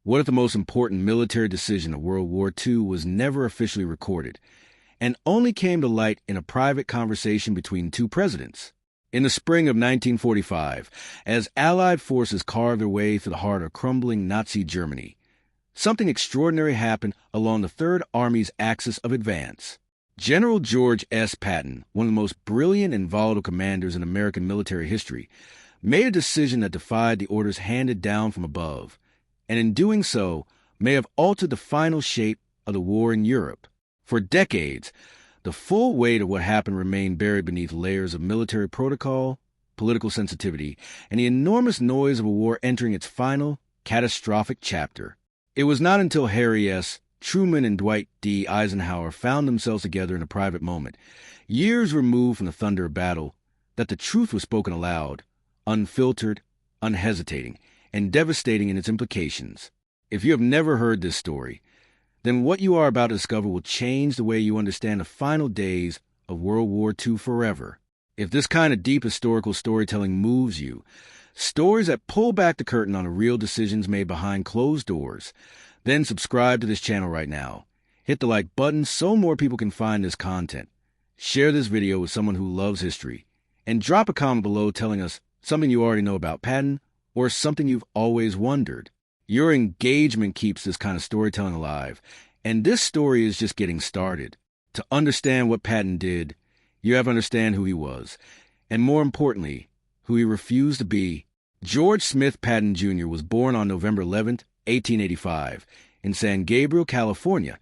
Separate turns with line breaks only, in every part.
What if the most important military decision of World War II was never officially recorded and only came to light in a private conversation between two presidents? In the spring of 1945, as Allied forces carved their way through the heart of crumbling Nazi Germany, something extraordinary happened along the Third Army's axis of advance. General George S. Patton, one of the most brilliant and volatile commanders in American military history, made a decision that defied the orders handed down from above, and in doing so may have altered the final shape of the war in Europe. For decades, the full weight of what happened remained buried beneath layers of military protocol, political sensitivity, and the enormous noise of a war entering its final, catastrophic chapter. It was not until Harry S. Truman and Dwight D. Eisenhower found themselves together in a private moment, years removed from the thunder of battle, that the truth was spoken aloud, unfiltered, unhesitating, and devastating in its implications. If you have never heard this story, then what you are about to discover will change the way you understand the final days of World War II forever. If this kind of deep historical storytelling moves you, stories that pull back the curtain on the real decisions made behind closed doors, then subscribe to this channel right now. Hit the like button so more people can find this content. Share this video with someone who loves history. And drop a comment below telling us something you already know about Patton or something you've always wondered. Your engagement keeps this kind of storytelling alive, and this story is just getting started. To understand what Patton did, you have to understand who he was, and more importantly, who he refused to be. George Smith Patton Jr. was born on November 11th, 1885, in San Gabriel, California,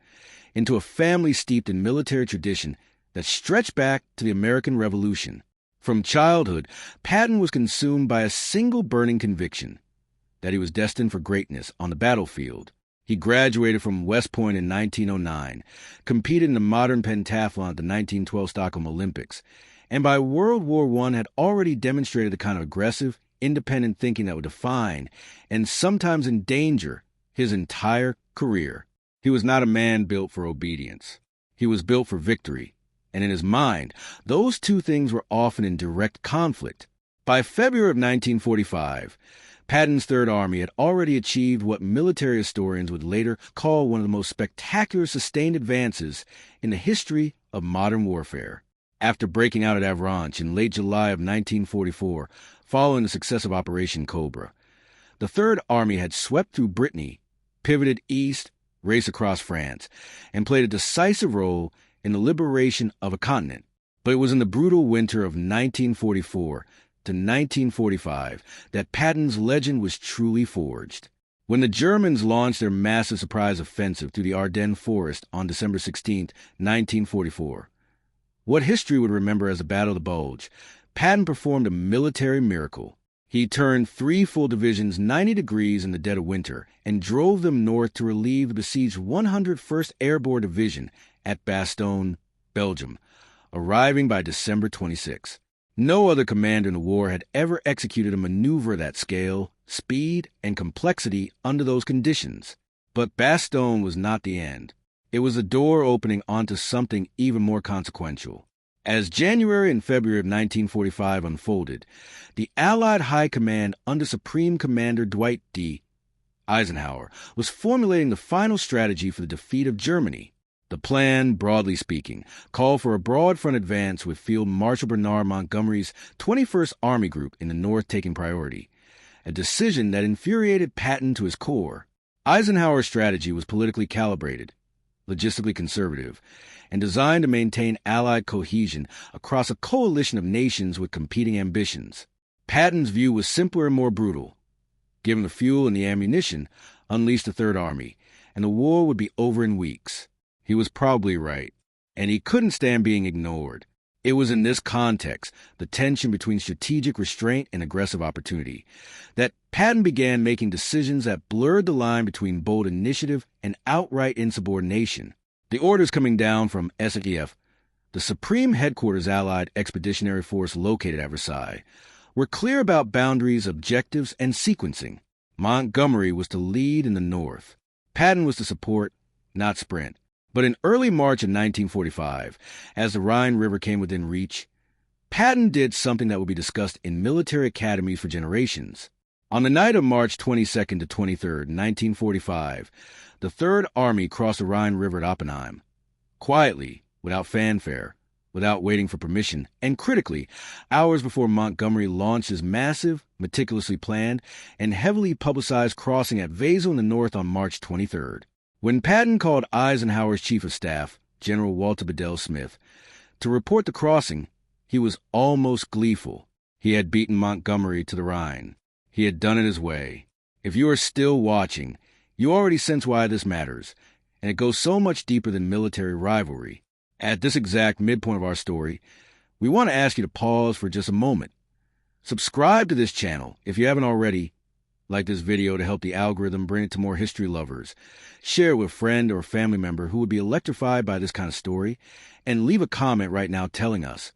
into a family steeped in military tradition that stretched back to the American Revolution. From childhood, Patton was consumed by a single burning conviction, that he was destined for greatness on the battlefield. He graduated from West Point in 1909, competed in the modern pentathlon at the 1912 Stockholm Olympics, and by World War I had already demonstrated the kind of aggressive, independent thinking that would define, and sometimes endanger, his entire career. He was not a man built for obedience. He was built for victory, and in his mind, those two things were often in direct conflict. By February of 1945, Patton's Third Army had already achieved what military historians would later call one of the most spectacular sustained advances in the history of modern warfare. After breaking out at Avranches in late July of 1944, following the success of Operation Cobra, the Third Army had swept through Brittany, pivoted east, raced across France, and played a decisive role in the liberation of a continent. But it was in the brutal winter of 1944 to 1945 that Patton's legend was truly forged. When the Germans launched their massive surprise offensive through the Ardennes forest on December 16, 1944, what history would remember as the Battle of the Bulge, Patton performed a military miracle. He turned 3 full divisions 90 degrees in the dead of winter and drove them north to relieve the besieged 101st Airborne Division at Bastogne, Belgium, arriving by December 26. No other commander in the war had ever executed a maneuver of that scale, speed, and complexity under those conditions. But Bastogne was not the end. It was a door opening onto something even more consequential. As January and February of 1945 unfolded, the Allied High Command under Supreme Commander Dwight D. Eisenhower was formulating the final strategy for the defeat of Germany. The plan, broadly speaking, called for a broad front advance with Field Marshal Bernard Montgomery's 21st Army Group in the north taking priority, a decision that infuriated Patton to his core. Eisenhower's strategy was politically calibrated, logistically conservative, and designed to maintain Allied cohesion across a coalition of nations with competing ambitions. Patton's view was simpler and more brutal. Give him the fuel and the ammunition, unleash the Third Army, and the war would be over in weeks. He was probably right, and he couldn't stand being ignored. It was in this context, the tension between strategic restraint and aggressive opportunity, that Patton began making decisions that blurred the line between bold initiative and outright insubordination. The orders coming down from SAF, the Supreme Headquarters Allied Expeditionary Force located at Versailles, were clear about boundaries, objectives, and sequencing. Montgomery was to lead in the north. Patton was to support, not sprint. But in early March of 1945, as the Rhine River came within reach, Patton did something that would be discussed in military academies for generations. On the night of March 22nd to 23rd, 1945, the Third Army crossed the Rhine River at Oppenheim. Quietly, without fanfare, without waiting for permission, and critically, hours before Montgomery launched his massive, meticulously planned, and heavily publicized crossing at Wesel in the north on March 23rd. When Patton called Eisenhower's chief of staff, General Walter Bedell Smith, to report the crossing, he was almost gleeful. He had beaten Montgomery to the Rhine. He had done it his way. If you are still watching, you already sense why this matters, and it goes so much deeper than military rivalry. At this exact midpoint of our story, we want to ask you to pause for just a moment. Subscribe to this channel if you haven't already. Like this video to help the algorithm bring it to more history lovers. Share it with a friend or family member who would be electrified by this kind of story. And leave a comment right now telling us,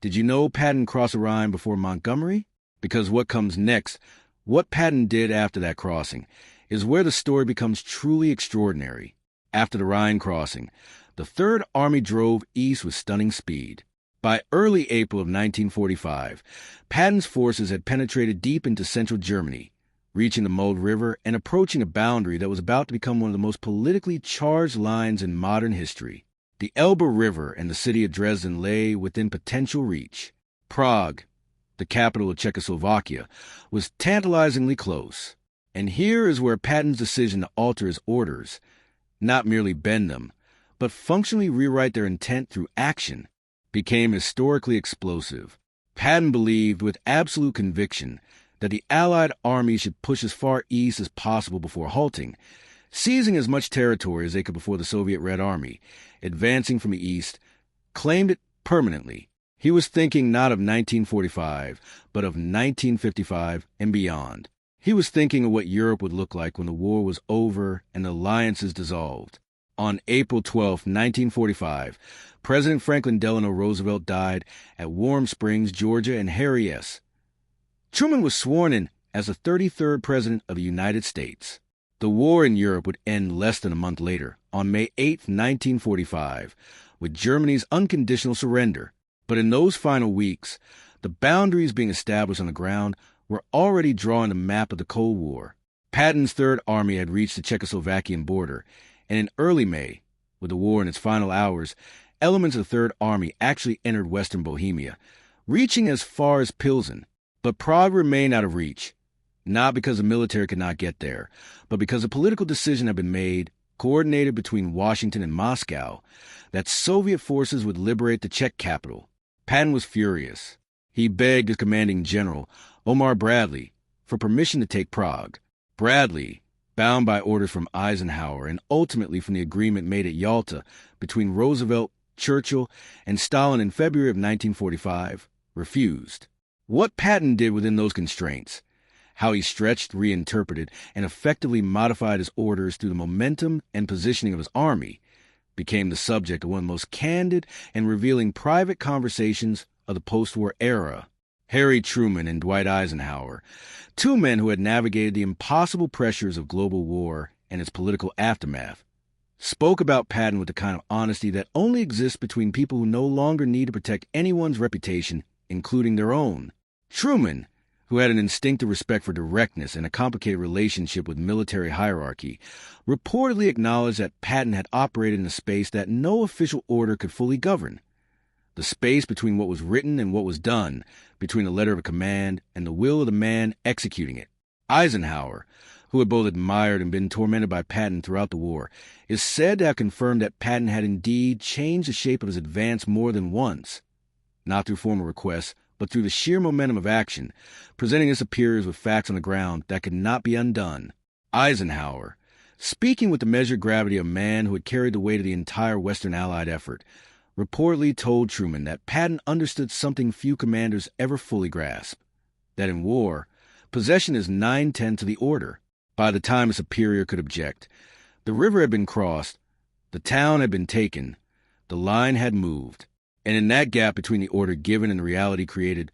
did you know Patton crossed the Rhine before Montgomery? Because what comes next, what Patton did after that crossing, is where the story becomes truly extraordinary. After the Rhine crossing, the Third Army drove east with stunning speed. By early April of 1945, Patton's forces had penetrated deep into central Germany, reaching the Mulde River and approaching a boundary that was about to become one of the most politically charged lines in modern history. The Elbe River and the city of Dresden lay within potential reach. Prague, the capital of Czechoslovakia, was tantalizingly close. And here is where Patton's decision to alter his orders, not merely bend them, but functionally rewrite their intent through action, became historically explosive. Patton believed with absolute conviction that the Allied armies should push as far east as possible before halting, seizing as much territory as they could before the Soviet Red Army, advancing from the east, claimed it permanently. He was thinking not of 1945, but of 1955 and beyond. He was thinking of what Europe would look like when the war was over and the alliances dissolved. On April 12, 1945, President Franklin Delano Roosevelt died at Warm Springs, Georgia, and Harry S. Truman was sworn in as the 33rd President of the United States. The war in Europe would end less than a month later, on May 8, 1945, with Germany's unconditional surrender. But in those final weeks, the boundaries being established on the ground were already drawing the map of the Cold War. Patton's Third Army had reached the Czechoslovakian border, and in early May, with the war in its final hours, elements of the Third Army actually entered western Bohemia, reaching as far as Pilsen. But Prague remained out of reach, not because the military could not get there, but because a political decision had been made, coordinated between Washington and Moscow, that Soviet forces would liberate the Czech capital. Patton was furious. He begged his commanding general, Omar Bradley, for permission to take Prague. Bradley, bound by orders from Eisenhower and ultimately from the agreement made at Yalta between Roosevelt, Churchill, and Stalin in February of 1945, refused. What Patton did within those constraints, how he stretched, reinterpreted, and effectively modified his orders through the momentum and positioning of his army, became the subject of one of the most candid and revealing private conversations of the post-war era. Harry Truman and Dwight Eisenhower, two men who had navigated the impossible pressures of global war and its political aftermath, spoke about Patton with the kind of honesty that only exists between people who no longer need to protect anyone's reputation, including their own. Truman, who had an instinctive respect for directness and a complicated relationship with military hierarchy, reportedly acknowledged that Patton had operated in a space that no official order could fully govern. The space between what was written and what was done, between the letter of command and the will of the man executing it. Eisenhower, who had both admired and been tormented by Patton throughout the war, is said to have confirmed that Patton had indeed changed the shape of his advance more than once, not through formal requests, but through the sheer momentum of action, presenting his superiors with facts on the ground that could not be undone. Eisenhower, speaking with the measured gravity of a man who had carried the weight of the entire Western Allied effort, reportedly told Truman that Patton understood something few commanders ever fully grasp, that in war, possession is 9/10 of the order. By the time a superior could object, the river had been crossed, the town had been taken, the line had moved, and in that gap between the order given and the reality created,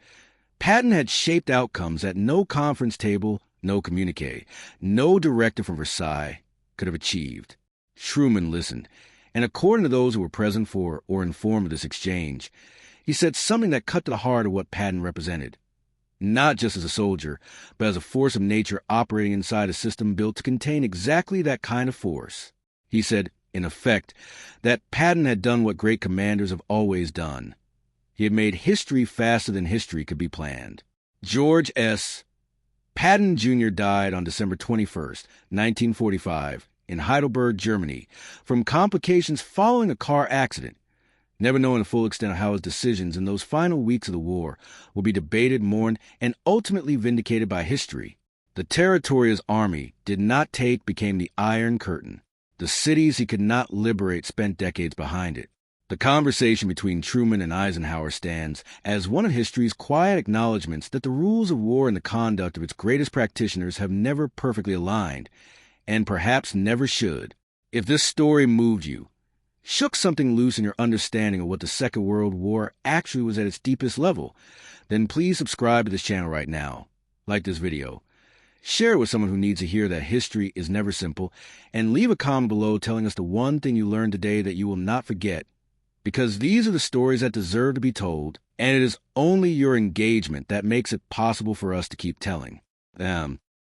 Patton had shaped outcomes that no conference table, no communique, no directive from Versailles could have achieved. Truman listened, and according to those who were present for or informed of this exchange, he said something that cut to the heart of what Patton represented. not just as a soldier, but as a force of nature operating inside a system built to contain exactly that kind of force. He said, in effect, that Patton had done what great commanders have always done. He had made history faster than history could be planned. George S. Patton Jr. died on December 21st, 1945, in Heidelberg, Germany, from complications following a car accident, never knowing the full extent of how his decisions in those final weeks of the war will be debated, mourned, and ultimately vindicated by history. The territory his army did not take became the Iron Curtain. The cities he could not liberate spent decades behind it. The conversation between Truman and Eisenhower stands as one of history's quiet acknowledgments that the rules of war and the conduct of its greatest practitioners have never perfectly aligned, and perhaps never should. If this story moved you, shook something loose in your understanding of what the Second World War actually was at its deepest level, then please subscribe to this channel right now. Like this video. Share it with someone who needs to hear that history is never simple, and leave a comment below telling us the one thing you learned today that you will not forget. Because these are the stories that deserve to be told, and it is only your engagement that makes it possible for us to keep telling them.